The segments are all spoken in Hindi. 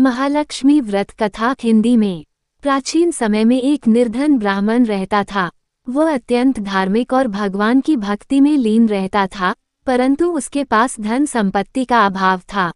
महालक्ष्मी व्रत कथा हिंदी में। प्राचीन समय में एक निर्धन ब्राह्मण रहता था। वह अत्यंत धार्मिक और भगवान की भक्ति में लीन रहता था, परंतु उसके पास धन संपत्ति का अभाव था।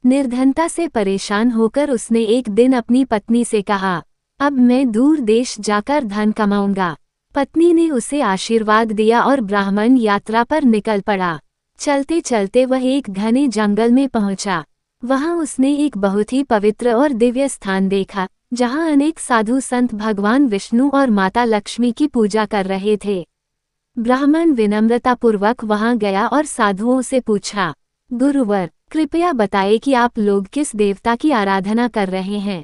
निर्धनता से परेशान होकर उसने एक दिन अपनी पत्नी से कहा, अब मैं दूर देश जाकर धन कमाऊंगा। पत्नी ने उसे आशीर्वाद दिया और ब्राह्मण यात्रा पर निकल पड़ा। चलते चलते वह एक घने जंगल में पहुंचा। वहां उसने एक बहुत ही पवित्र और दिव्य स्थान देखा, जहां अनेक साधु संत भगवान विष्णु और माता लक्ष्मी की पूजा कर रहे थे। ब्राह्मण विनम्रतापूर्वक वहां गया और साधुओं से पूछा, गुरुवर, कृपया बताएं कि आप लोग किस देवता की आराधना कर रहे हैं।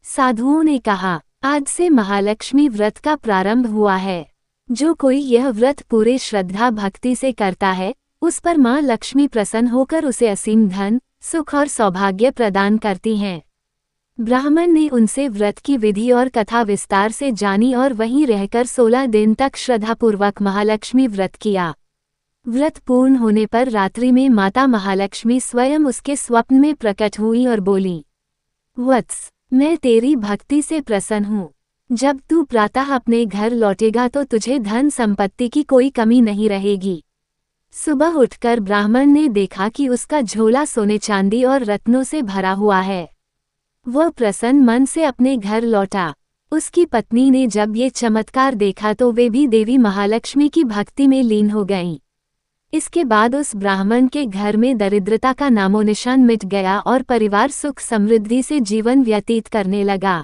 साधुओं ने कहा, आज से महालक्ष्मी व्रत का प्रारंभ हुआ है। जो कोई यह व्रत पूरे श्रद्धा भक्ति से करता है, उस पर मां लक्ष्मी प्रसन्न होकर उसे असीम धन, सुख और सौभाग्य प्रदान करती हैं। ब्राह्मण ने उनसे व्रत की विधि और कथा विस्तार से जानी और वहीं रहकर 16 दिन तक श्रद्धापूर्वक महालक्ष्मी व्रत किया। व्रत पूर्ण होने पर रात्रि में माता महालक्ष्मी स्वयं उसके स्वप्न में प्रकट हुई और बोली, वत्स, मैं तेरी भक्ति से प्रसन्न हूँ। जब तू प्रातः अपने घर लौटेगा तो तुझे धन संपत्ति की कोई कमी नहीं रहेगी। सुबह उठकर ब्राह्मण ने देखा कि उसका झोला सोने चांदी और रत्नों से भरा हुआ है। वह प्रसन्न मन से अपने घर लौटा। उसकी पत्नी ने जब ये चमत्कार देखा तो वे भी देवी महालक्ष्मी की भक्ति में लीन हो गईं। इसके बाद उस ब्राह्मण के घर में दरिद्रता का नामोनिशान मिट गया और परिवार सुख समृद्धि से जीवन व्यतीत करने लगा।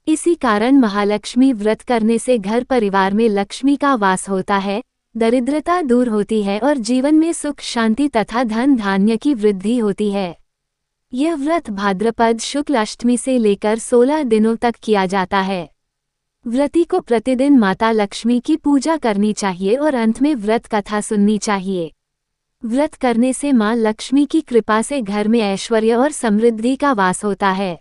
इसी कारण महालक्ष्मी व्रत करने से घर परिवार में लक्ष्मी का वास होता है, दरिद्रता दूर होती है और जीवन में सुख शांति तथा धन धान्य की वृद्धि होती है। यह व्रत भाद्रपद शुक्ल अष्टमी से लेकर 16 दिनों तक किया जाता है। व्रती को प्रतिदिन माता लक्ष्मी की पूजा करनी चाहिए और अंत में व्रत कथा सुननी चाहिए। व्रत करने से मां लक्ष्मी की कृपा से घर में ऐश्वर्य और समृद्धि का वास होता है।